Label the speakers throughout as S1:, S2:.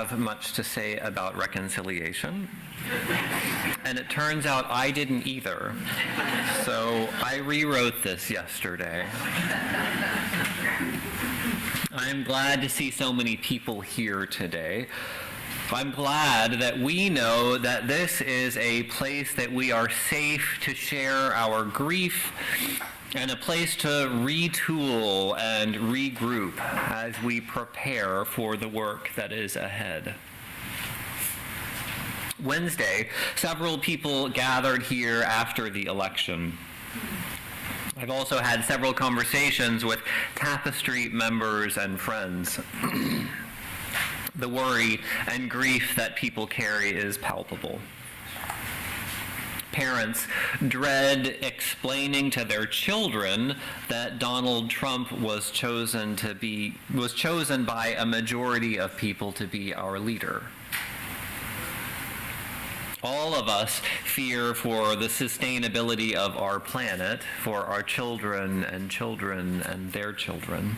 S1: have much to say about reconciliation. And it turns out I didn't either. So I rewrote this yesterday. I'm glad to see so many people here today. I'm glad that we know that this is a place that we are safe to share our grief and a place to retool and regroup as we prepare for the work that is ahead. Wednesday, several people gathered here after the election. I've also had several conversations with Tapestry members and friends. The worry and grief that people carry is palpable. Parents dread explaining to their children that Donald Trump was chosen by a majority of people to be our leader. All of us fear for the sustainability of our planet, for our children and their children.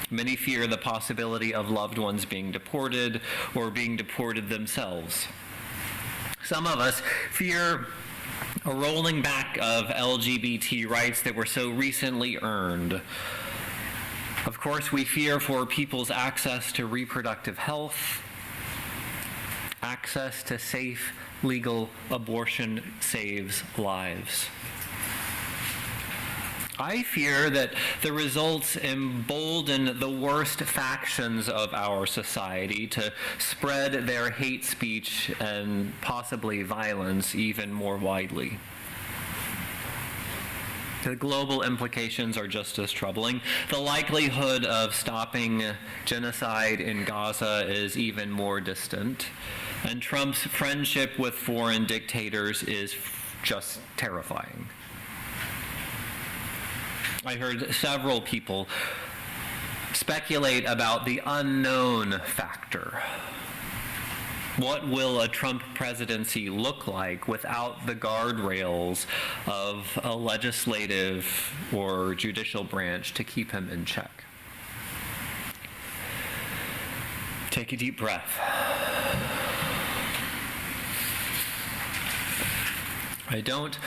S1: Many fear the possibility of loved ones being deported or being deported themselves. Some of us fear a rolling back of LGBT rights that were so recently earned. Of course, we fear for people's access to reproductive health. Access to safe, legal abortion saves lives. I fear that the results embolden the worst factions of our society to spread their hate speech and possibly violence even more widely. The global implications are just as troubling. The likelihood of stopping genocide in Gaza is even more distant. And Trump's friendship with foreign dictators is just terrifying. I heard several people speculate about the unknown factor. What will a Trump presidency look like without the guardrails of a legislative or judicial branch to keep him in check? Take a deep breath. I don't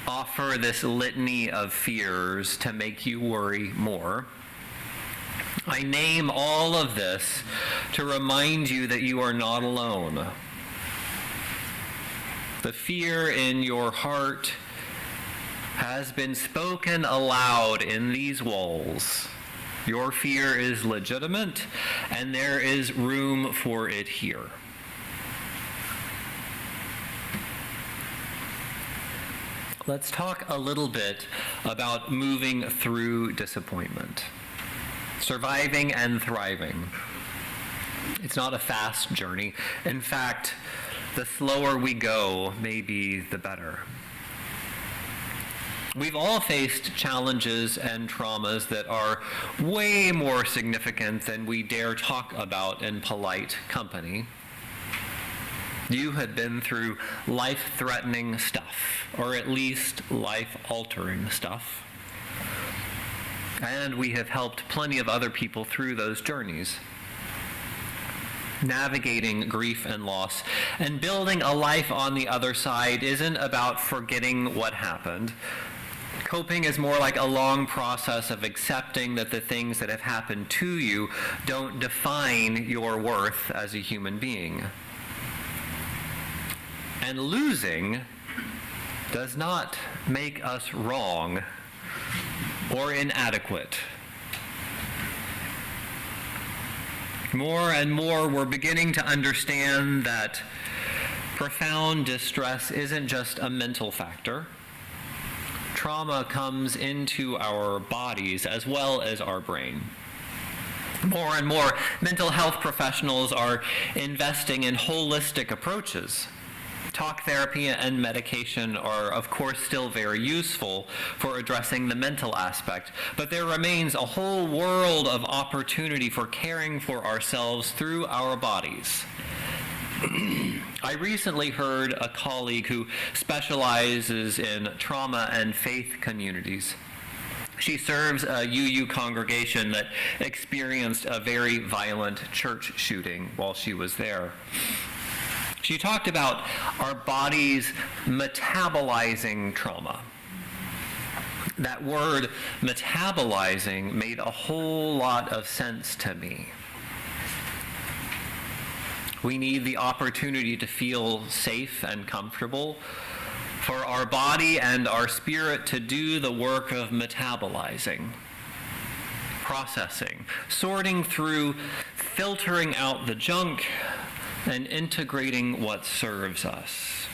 S1: offer this litany of fears to make you worry more. I name all of this to remind you that you are not alone. The fear in your heart has been spoken aloud in these walls. Your fear is legitimate, and there is room for it here. Let's talk a little bit about moving through disappointment. Surviving and thriving. It's not a fast journey. In fact, the slower we go, maybe the better. We've all faced challenges and traumas that are way more significant than we dare talk about in polite company. You had been through life-threatening stuff, or at least life-altering stuff. And we have helped plenty of other people through those journeys. Navigating grief and loss and building a life on the other side isn't about forgetting what happened. Coping is more like a long process of accepting that the things that have happened to you don't define your worth as a human being. And losing does not make us wrong or inadequate. More and more, we're beginning to understand that profound distress isn't just a mental factor. Trauma comes into our bodies as well as our brain. More and more, mental health professionals are investing in holistic approaches. Talk therapy and medication are, of course, still very useful for addressing the mental aspect, but there remains a whole world of opportunity for caring for ourselves through our bodies. I recently heard a colleague who specializes in trauma and faith communities She serves a UU congregation that experienced a very violent church shooting while she was there. She talked about our bodies metabolizing trauma. That word metabolizing made a whole lot of sense to me. We need the opportunity to feel safe and comfortable, for our body and our spirit to do the work of metabolizing, processing, sorting through, filtering out the junk, and integrating what serves us.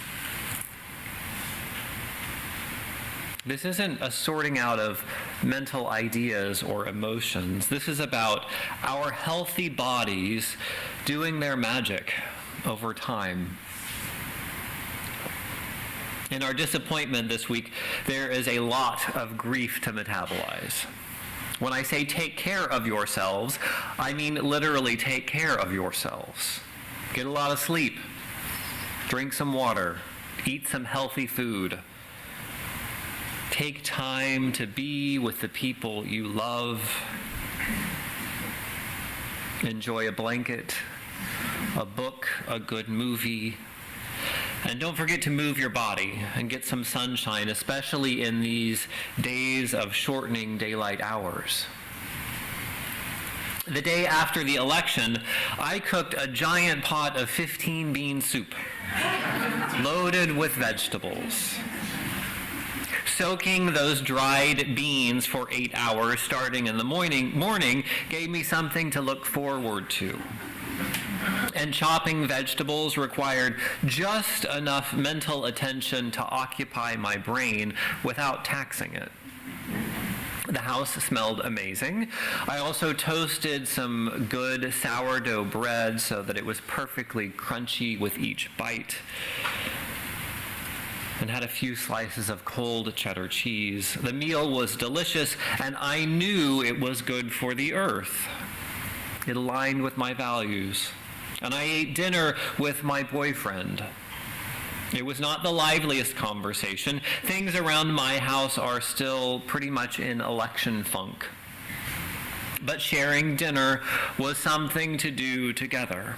S1: This isn't a sorting out of mental ideas or emotions. This is about our healthy bodies doing their magic over time. In our disappointment this week, there is a lot of grief to metabolize. When I say take care of yourselves, I mean literally take care of yourselves. Get a lot of sleep, drink some water, eat some healthy food. Take time to be with the people you love. Enjoy a blanket, a book, a good movie. And don't forget to move your body and get some sunshine, especially in these days of shortening daylight hours. The day after the election, I cooked a giant pot of 15-bean soup, loaded with vegetables. Soaking those dried beans for 8 hours starting in the morning gave me something to look forward to. And chopping vegetables required just enough mental attention to occupy my brain without taxing it. The house smelled amazing. I also toasted some good sourdough bread so that it was perfectly crunchy with each bite, and had a few slices of cold cheddar cheese. The meal was delicious, and I knew it was good for the earth. It aligned with my values. And I ate dinner with my boyfriend. It was not the liveliest conversation. Things around my house are still pretty much in election funk. But sharing dinner was something to do together.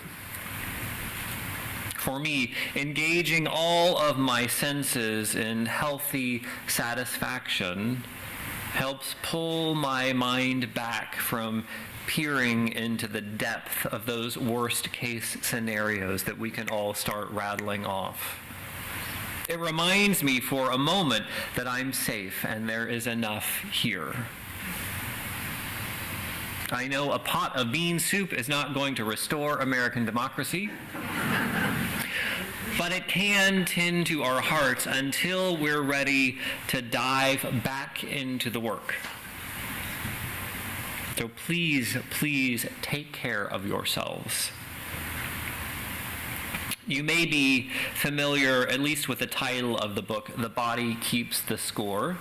S1: For me, engaging all of my senses in healthy satisfaction helps pull my mind back from peering into the depth of those worst case scenarios that we can all start rattling off. It reminds me for a moment that I'm safe and there is enough here. I know a pot of bean soup is not going to restore American democracy, but it can tend to our hearts until we're ready to dive back into the work. So please, please take care of yourselves. You may be familiar, at least with the title of the book, The Body Keeps the Score,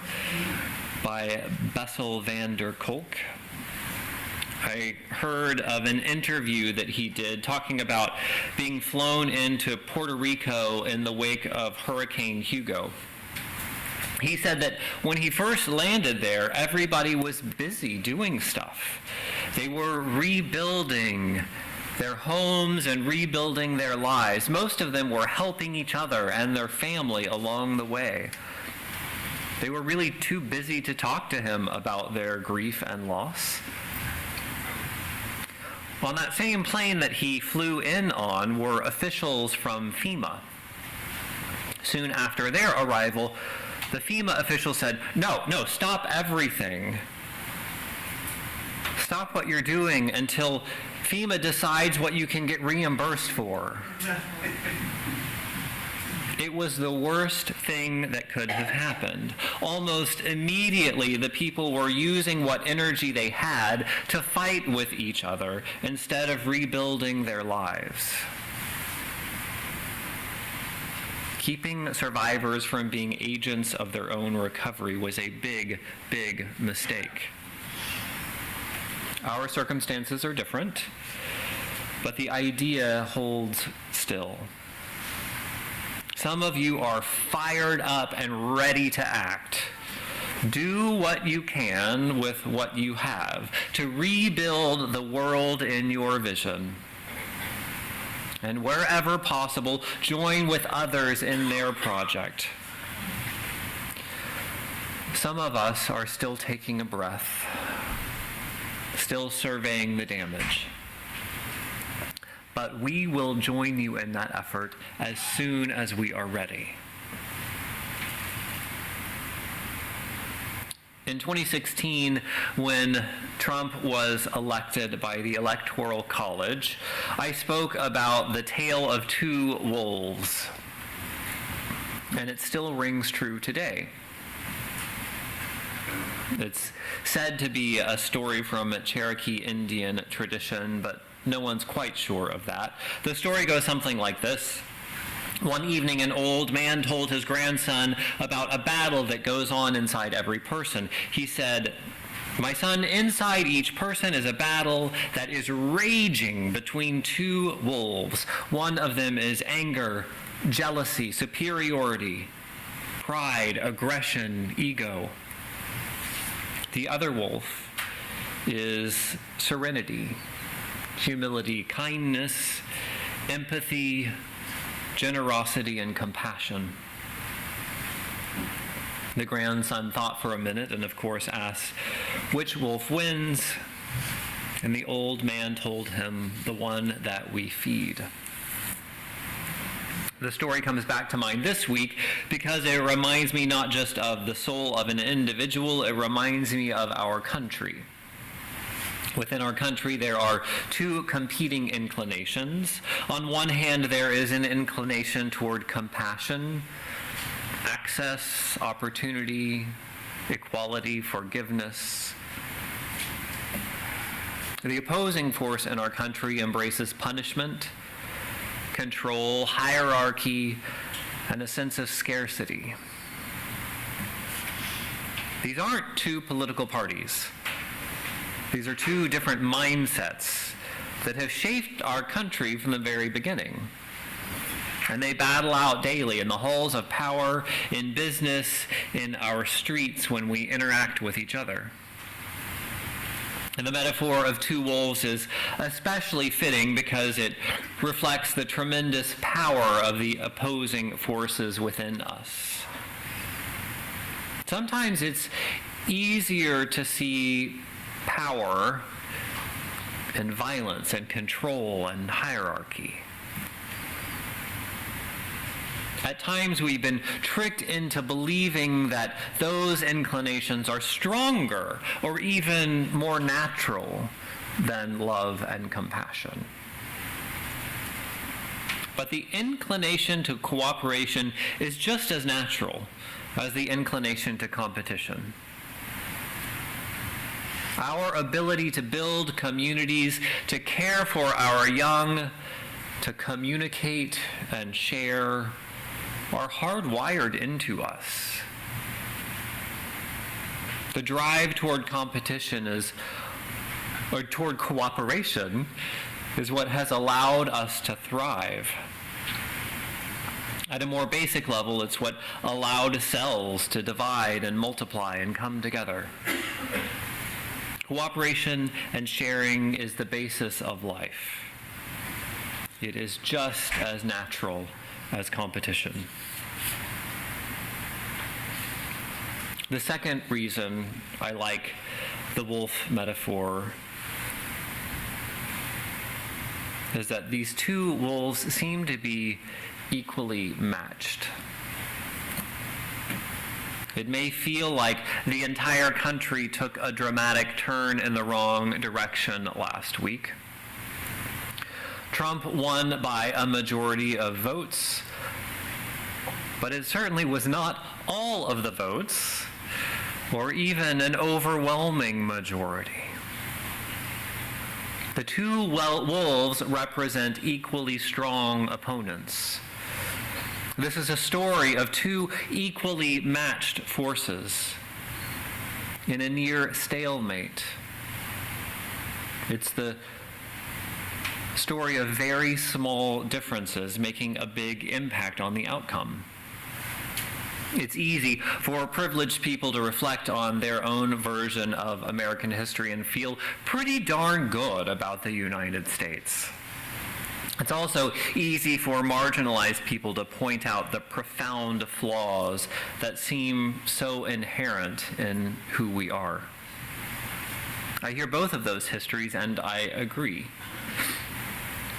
S1: by Bessel van der Kolk. I heard of an interview that he did talking about being flown into Puerto Rico in the wake of Hurricane Hugo. He said that when he first landed there, everybody was busy doing stuff. They were rebuilding their homes and rebuilding their lives. Most of them were helping each other and their family along the way. They were really too busy to talk to him about their grief and loss. On that same plane that he flew in on were officials from FEMA. Soon after their arrival, the FEMA official said, no, stop everything. Stop what you're doing until FEMA decides what you can get reimbursed for. It was the worst thing that could have happened. Almost immediately, the people were using what energy they had to fight with each other instead of rebuilding their lives. Keeping survivors from being agents of their own recovery was a big, big mistake. Our circumstances are different, but the idea holds still. Some of you are fired up and ready to act. Do what you can with what you have to rebuild the world in your vision. And wherever possible, join with others in their project. Some of us are still taking a breath, still surveying the damage. But we will join you in that effort as soon as we are ready. In 2016, when Trump was elected by the Electoral College, I spoke about the tale of two wolves, and it still rings true today. It's said to be a story from a Cherokee Indian tradition, but no one's quite sure of that. The story goes something like this. One evening, an old man told his grandson about a battle that goes on inside every person. He said, "My son, inside each person is a battle that is raging between two wolves. One of them is anger, jealousy, superiority, pride, aggression, ego. The other wolf is serenity, humility, kindness, empathy, generosity, and compassion." The grandson thought for a minute and, of course, asked, "Which wolf wins?" And the old man told him, "The one that we feed." The story comes back to mind this week because it reminds me not just of the soul of an individual, it reminds me of our country. Within our country, there are two competing inclinations. On one hand, there is an inclination toward compassion, access, opportunity, equality, forgiveness. The opposing force in our country embraces punishment, control, hierarchy, and a sense of scarcity. These aren't two political parties. These are two different mindsets that have shaped our country from the very beginning. And they battle out daily in the halls of power, in business, in our streets when we interact with each other. And the metaphor of two wolves is especially fitting because it reflects the tremendous power of the opposing forces within us. Sometimes it's easier to see power and violence and control and hierarchy. At times we've been tricked into believing that those inclinations are stronger or even more natural than love and compassion. But the inclination to cooperation is just as natural as the inclination to competition. Our ability to build communities, to care for our young, to communicate and share are hardwired into us. The drive toward competition or toward cooperation is what has allowed us to thrive. At a more basic level, it's what allowed cells to divide and multiply and come together. Cooperation and sharing is the basis of life. It is just as natural as competition. The second reason I like the wolf metaphor is that these two wolves seem to be equally matched. It may feel like the entire country took a dramatic turn in the wrong direction last week. Trump won by a majority of votes, but it certainly was not all of the votes, or even an overwhelming majority. The two wolves represent equally strong opponents. This is a story of two equally matched forces in a near stalemate. It's the story of very small differences making a big impact on the outcome. It's easy for privileged people to reflect on their own version of American history and feel pretty darn good about the United States. It's also easy for marginalized people to point out the profound flaws that seem so inherent in who we are. I hear both of those histories and I agree.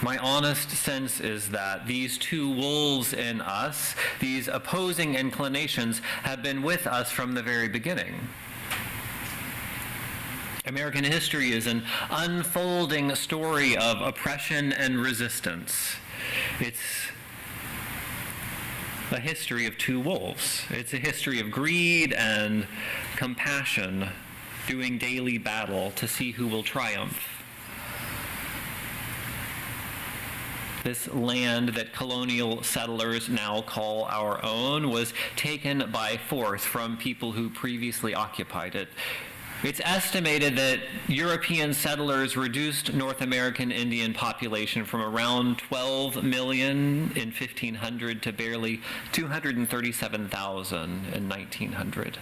S1: My honest sense is that these two wolves in us, these opposing inclinations, have been with us from the very beginning. American history is an unfolding story of oppression and resistance. It's a history of two wolves. It's a history of greed and compassion, doing daily battle to see who will triumph. This land that colonial settlers now call our own was taken by force from people who previously occupied it. It's estimated that European settlers reduced North American Indian population from around 12 million in 1500 to barely 237,000 in 1900.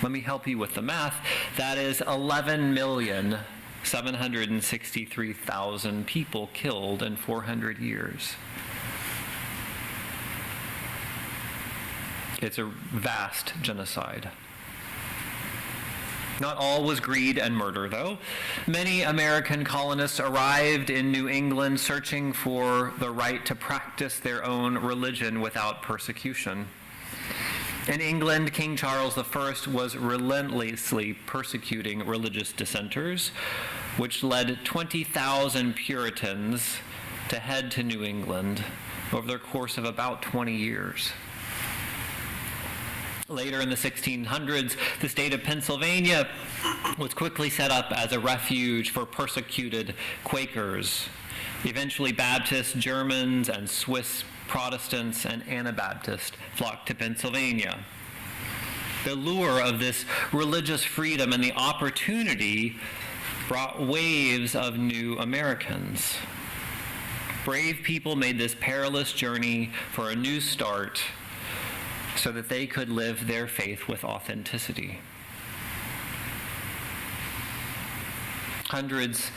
S1: Let me help you with the math. That is 11,763,000 people killed in 400 years. It's a vast genocide. Not all was greed and murder, though. Many American colonists arrived in New England searching for the right to practice their own religion without persecution. In England, King Charles I was relentlessly persecuting religious dissenters, which led 20,000 Puritans to head to New England over the course of about 20 years. Later in the 1600s, the state of Pennsylvania was quickly set up as a refuge for persecuted Quakers. Eventually, Baptists, Germans, and Swiss Protestants and Anabaptists flocked to Pennsylvania. The lure of this religious freedom and the opportunity brought waves of new Americans. Brave people made this perilous journey for a new start so that they could live their faith with authenticity. Hundreds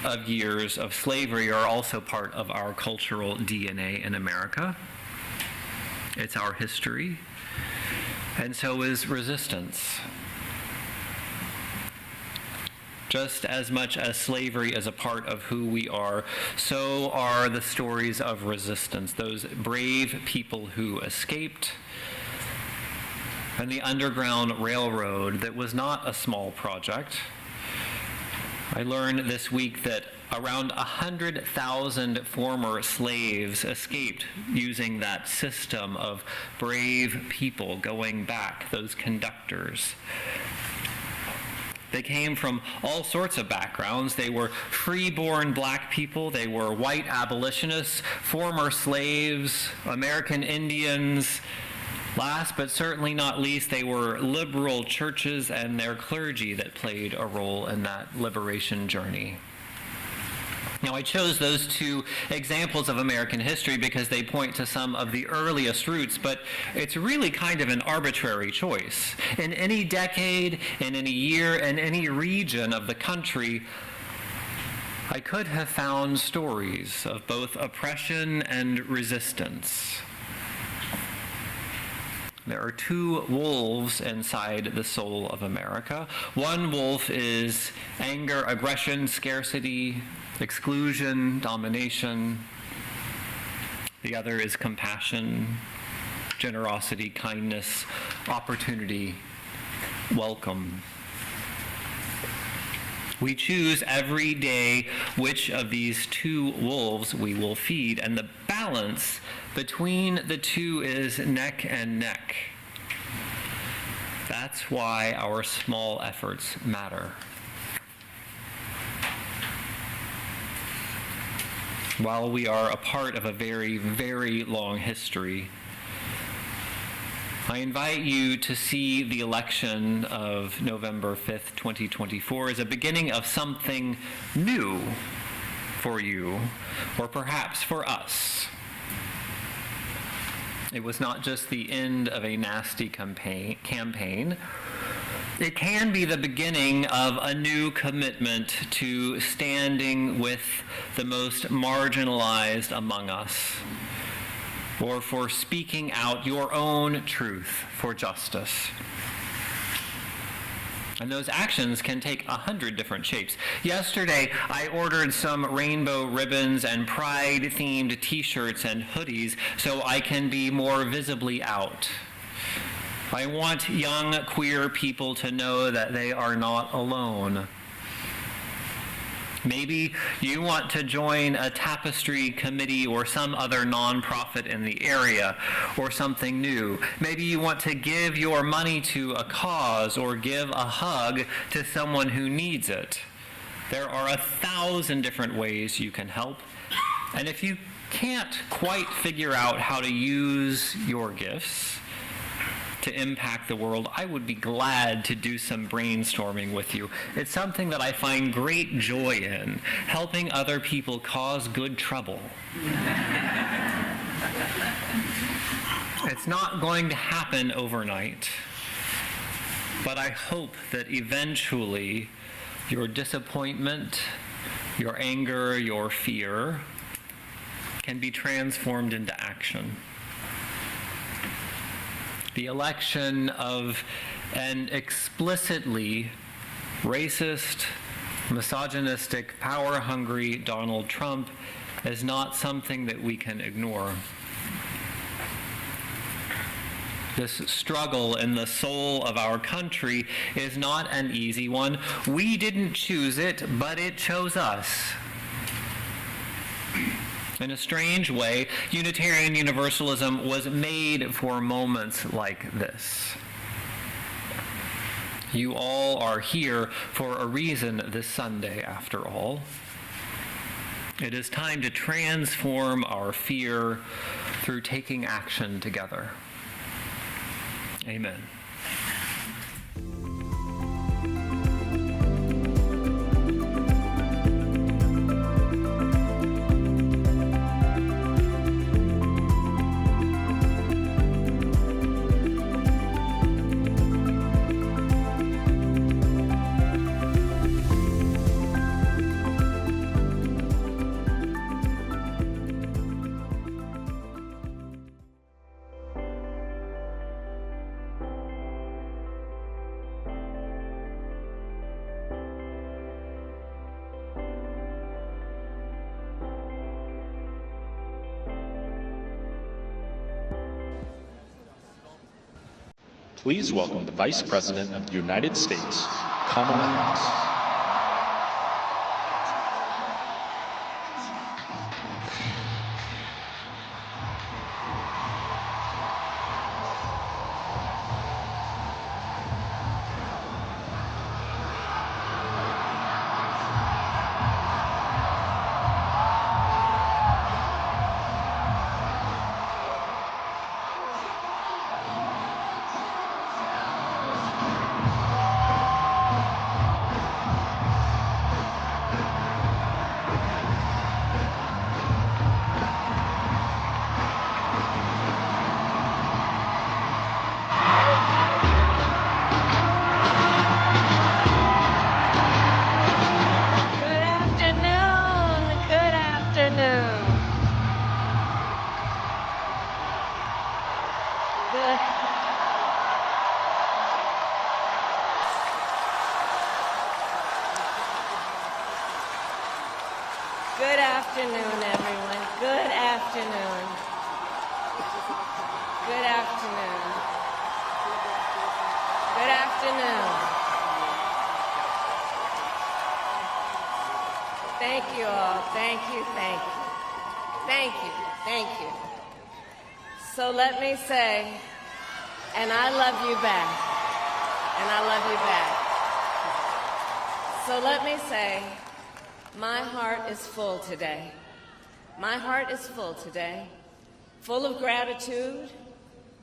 S1: of years of slavery are also part of our cultural DNA in America. It's our history, and so is resistance. Just as much as slavery is a part of who we are, so are the stories of resistance, those brave people who escaped, and the Underground Railroad that was not a small project. I learned this week that around 100,000 former slaves escaped using that system of brave people going back, those conductors. They came from all sorts of backgrounds. They were free-born black people. They were white abolitionists, former slaves, American Indians. Last but certainly not least, they were liberal churches and their clergy that played a role in that liberation journey. Now, I chose those two examples of American history because they point to some of the earliest roots, but it's really kind of an arbitrary choice. In any decade, in any year, in any region of the country, I could have found stories of both oppression and resistance. There are two wolves inside the soul of America. One wolf is anger, aggression, scarcity, exclusion, domination. The other is compassion, generosity, kindness, opportunity, welcome. We choose every day which of these two wolves we will feed, and the balance between the two is neck and neck. That's why our small efforts matter. While we are a part of a very, very long history, I invite you to see the election of November 5th, 2024 as a beginning of something new for you, or perhaps for us. It was not just the end of a nasty campaign. It can be the beginning of a new commitment to standing with the most marginalized among us, or for speaking out your own truth for justice. And those actions can take 100 different shapes. Yesterday, I ordered some rainbow ribbons and pride-themed t-shirts and hoodies so I can be more visibly out. I want young queer people to know that they are not alone. Maybe you want to join a tapestry committee or some other nonprofit in the area, or something new. Maybe you want to give your money to a cause or give a hug to someone who needs it. There are 1,000 different ways you can help. And if you can't quite figure out how to use your gifts to impact the world, I would be glad to do some brainstorming with you. It's something that I find great joy in, helping other people cause good trouble. It's not going to happen overnight, but I hope that eventually your disappointment, your anger, your fear can be transformed into action. The election of an explicitly racist, misogynistic, power-hungry Donald Trump is not something that we can ignore. This struggle in the soul of our country is not an easy one. We didn't choose it, but it chose us. In a strange way, Unitarian Universalism was made for moments like this. You all are here for a reason this Sunday, after all. It is time to transform our fear through taking action together. Amen.
S2: Please welcome the Vice President of the United States, Kamala Harris.
S3: Good afternoon, everyone. Good afternoon. Good afternoon. Good afternoon. Thank you all. Thank you, thank you. Thank you, thank you. So let me say, and I love you back. And I love you back. So let me say, my heart is full today. My heart is full today, full of gratitude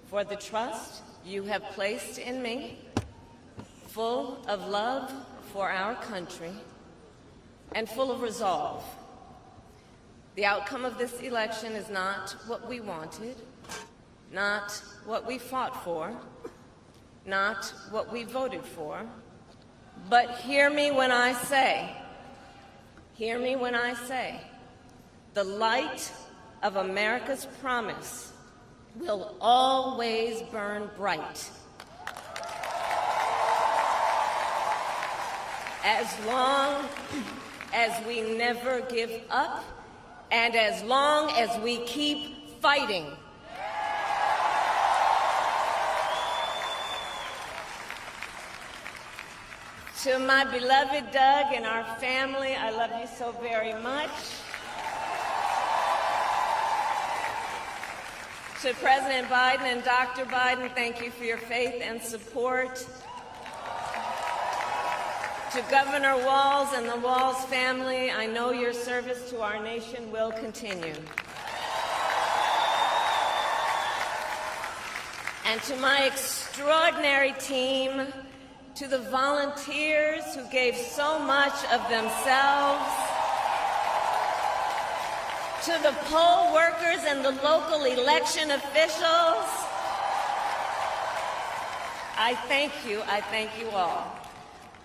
S3: for the trust you have placed in me, full of love for our country, and full of resolve. The outcome of this election is not what we wanted, not what we fought for, not what we voted for, but hear me when I say, the light of America's promise will always burn bright. As long as we never give up, and as long as we keep fighting. To my beloved Doug and our family, I love you so very much. To President Biden and Dr. Biden, thank you for your faith and support. To Governor Walz and the Walz family, I know your service to our nation will continue. And to my extraordinary team, to the volunteers who gave so much of themselves, to the poll workers and the local election officials, I thank you all.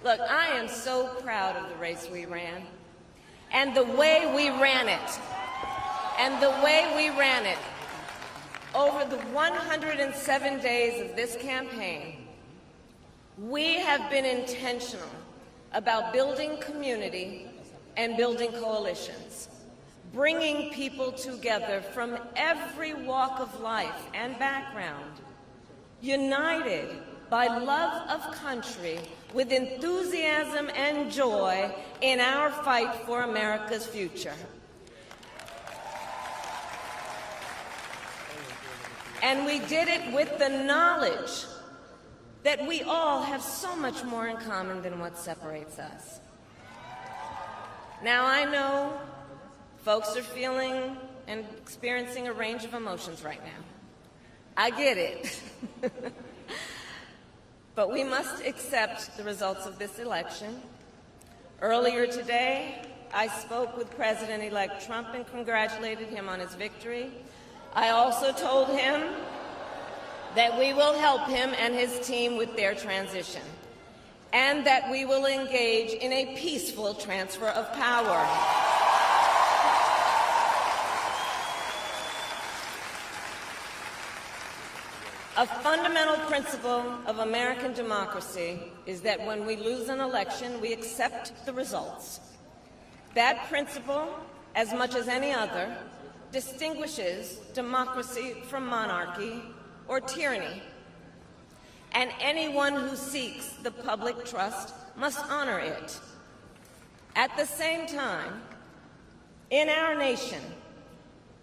S3: Look, I am so proud of the race we ran, and the way we ran it, Over the 107 days of this campaign, we have been intentional about building community and building coalitions, bringing people together from every walk of life and background, united by love of country with enthusiasm and joy in our fight for America's future. And we did it with the knowledge that we all have so much more in common than what separates us. Now, I know folks are feeling and experiencing a range of emotions right now. I get it. But we must accept the results of this election. Earlier today, I spoke with President-elect Trump and congratulated him on his victory. I also told him that we will help him and his team with their transition, and that we will engage in a peaceful transfer of power. A fundamental principle of American democracy is that when we lose an election, we accept the results. That principle, as much as any other, distinguishes democracy from monarchy or tyranny. And anyone who seeks the public trust must honor it. At the same time, in our nation,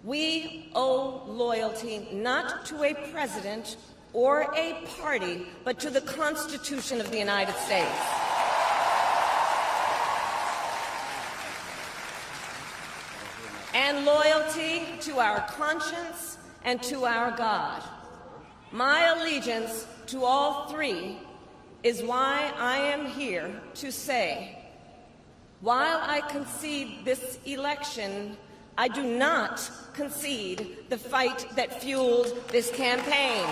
S3: we owe loyalty not to a president or a party, but to the Constitution of the United States. And loyalty to our conscience and to our God. My allegiance to all three is why I am here to say, while I concede this election, I do not concede the fight that fueled this campaign.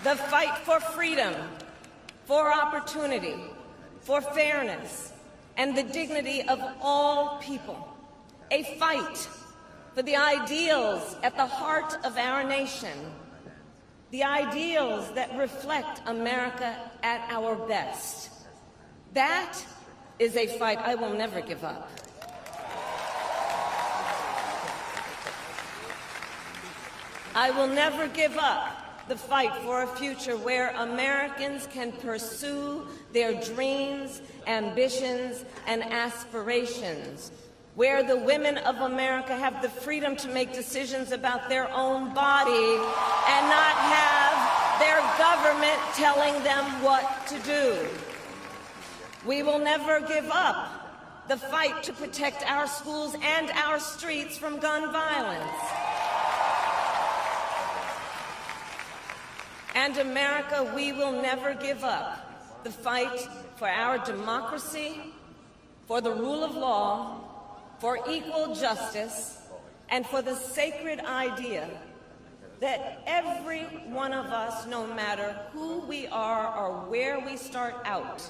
S3: The fight for freedom, for opportunity, for fairness, and the dignity of all people. A fight for the ideals at the heart of our nation, the ideals that reflect America at our best. That is a fight I will never give up. I will never give up the fight for a future where Americans can pursue their dreams, ambitions, and aspirations, where the women of America have the freedom to make decisions about their own body and not have their government telling them what to do. We will never give up the fight to protect our schools and our streets from gun violence. And America, we will never give up the fight for our democracy, for the rule of law, for equal justice, and for the sacred idea that every one of us, no matter who we are or where we start out,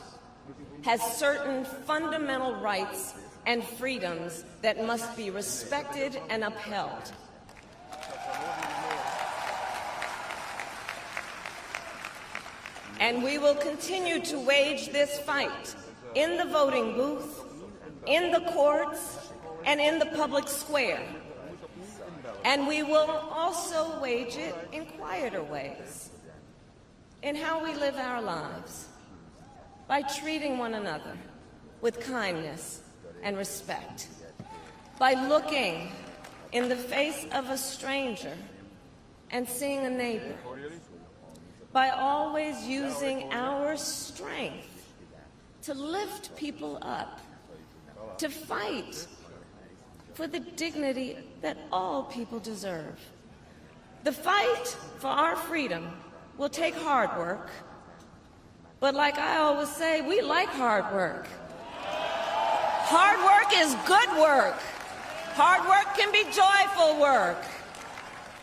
S3: has certain fundamental rights and freedoms that must be respected and upheld. And we will continue to wage this fight in the voting booth, in the courts, and in the public square. And we will also wage it in quieter ways, in how we live our lives, by treating one another with kindness and respect, by looking in the face of a stranger and seeing a neighbor, by always using our strength to lift people up, to fight for the dignity that all people deserve. The fight for our freedom will take hard work, but like I always say, we like hard work. Hard work is good work. Hard work can be joyful work.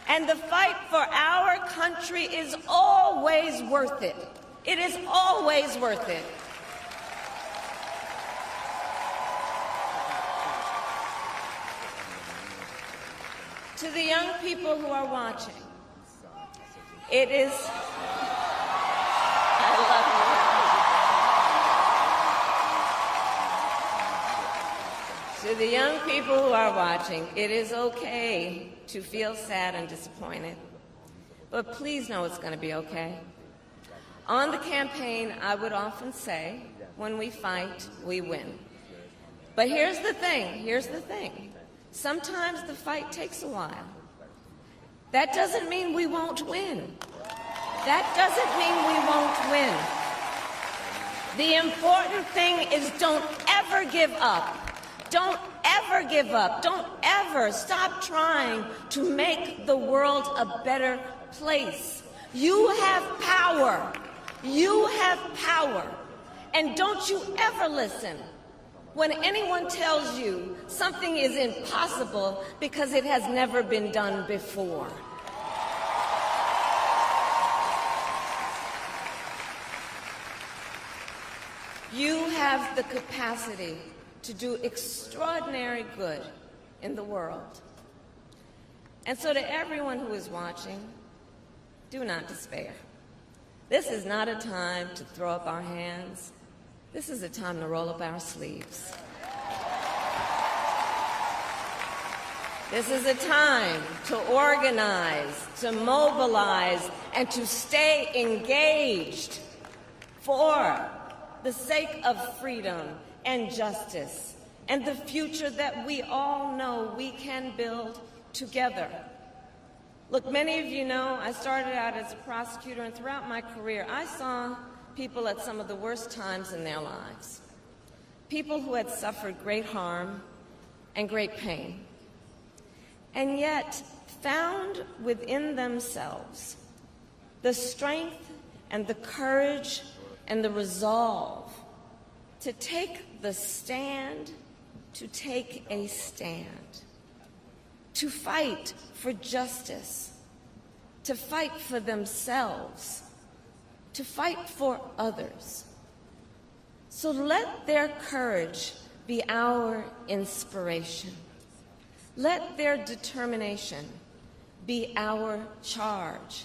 S3: And the fight for our country is always worth it. It is always worth it. To the young people who are watching, it is, I love you. To the young people who are watching, it is okay to feel sad and disappointed, but please know it's going to be okay. On the campaign, I would often say, when we fight, we win. But here's the thing. Sometimes the fight takes a while. That doesn't mean we won't win. That doesn't mean we won't win. The important thing is don't ever give up. Don't ever give up. Don't ever stop trying to make the world a better place. You have power. You have power. And don't you ever listen when anyone tells you something is impossible because it has never been done before. You have the capacity to do extraordinary good in the world. And so to everyone who is watching, do not despair. This is not a time to throw up our hands. This is a time to roll up our sleeves. This is a time to organize, to mobilize, and to stay engaged for the sake of freedom and justice and the future that we all know we can build together. Look, many of you know I started out as a prosecutor, and throughout my career I saw people at some of the worst times in their lives. People who had suffered great harm and great pain, and yet found within themselves the strength and the courage and the resolve to take the stand, to take a stand, to fight for justice, to fight for themselves, to fight for others. So let their courage be our inspiration. Let their determination be our charge.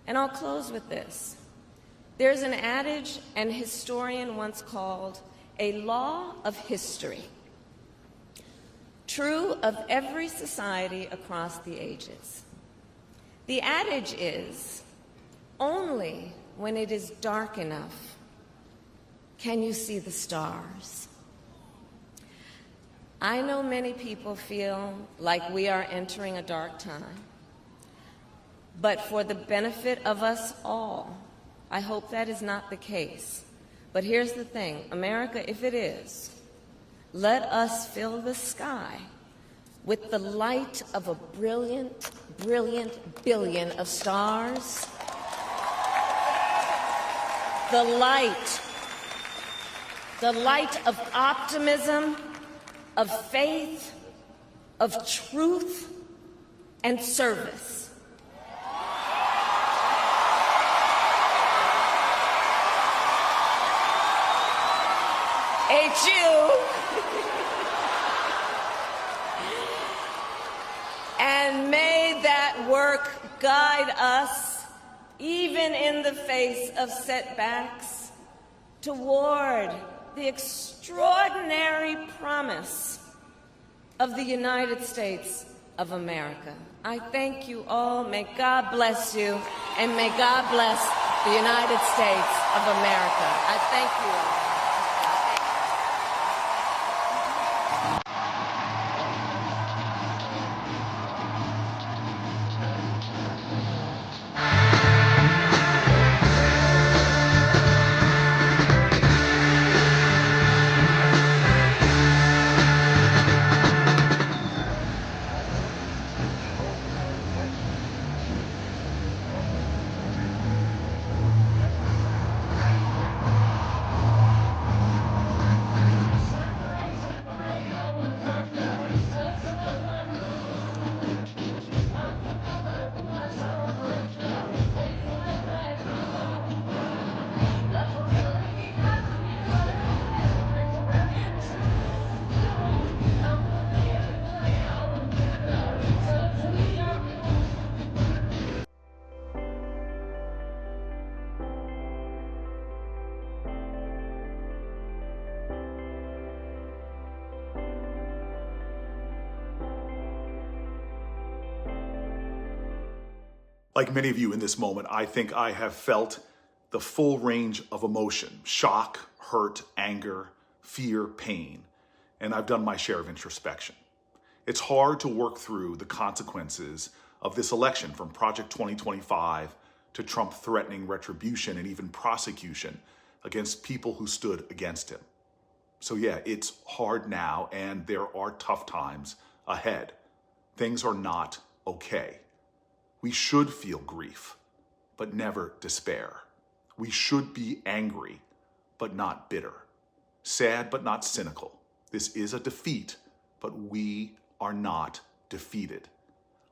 S3: And I'll close with this. There's an adage an historian once called a law of history, true of every society across the ages. The adage is, only when it is dark enough can you see the stars. I know many people feel like we are entering a dark time, but for the benefit of us all, I hope that is not the case. But here's the thing, America, if it is, let us fill the sky with the light of a brilliant, brilliant billion of stars. The light the light of optimism, of faith, of truth, and service. HU. And may that work guide us, even in the face of setbacks, toward the extraordinary promise of the United States of America. I thank you all. May God bless you, and may God bless the United States of America. I thank you all.
S4: Like many of you in this moment, I think I have felt the full range of emotion: shock, hurt, anger, fear, pain, and I've done my share of introspection. It's hard to work through the consequences of this election, from Project 2025 to Trump threatening retribution and even prosecution against people who stood against him. So yeah, it's hard now, and there are tough times ahead. Things are not okay. We should feel grief, but never despair. We should be angry, but not bitter. Sad, but not cynical. This is a defeat, but we are not defeated.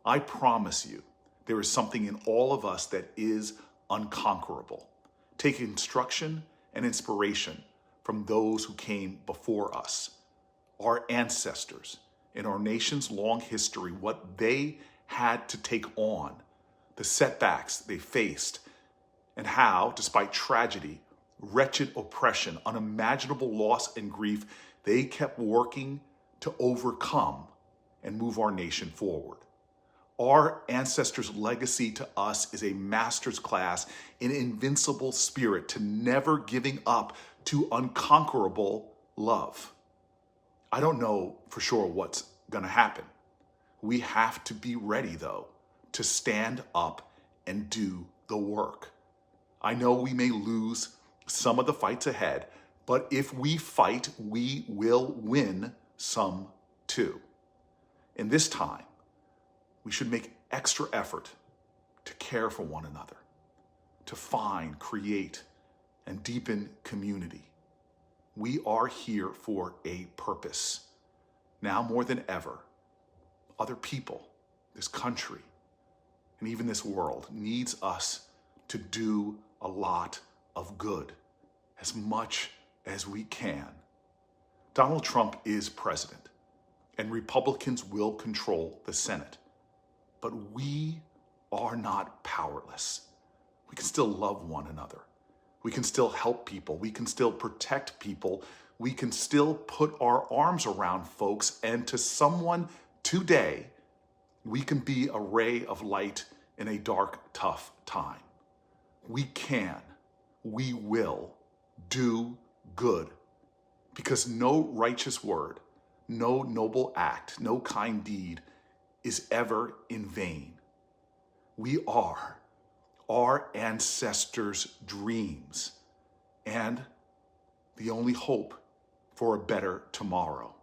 S4: I promise you, there is something in all of us that is unconquerable. Take instruction and inspiration from those who came before us, our ancestors, in our nation's long history, what they had to take on, the setbacks they faced, and how, despite tragedy, wretched oppression, unimaginable loss and grief, they kept working to overcome and move our nation forward. Our ancestors' legacy to us is a master's class in invincible spirit, to never giving up, to unconquerable love. I don't know for sure what's gonna happen. We have to be ready, though, to stand up and do the work. I know we may lose some of the fights ahead, but if we fight, we will win some too. In this time, we should make extra effort to care for one another, to find, create, and deepen community. We are here for a purpose. Now more than ever, other people, this country, and even this world needs us to do a lot of good, as much as we can. Donald Trump is president, and Republicans will control the Senate. But we are not powerless. We can still love one another. We can still help people. We can still protect people. We can still put our arms around folks, and to someone today, we can be a ray of light in a dark, tough time. We can, we will do good, because no righteous word, no noble act, no kind deed is ever in vain. We are our ancestors' dreams and the only hope for a better tomorrow.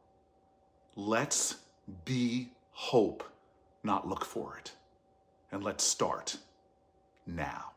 S4: Let's be hope, not look for it. And let's start now.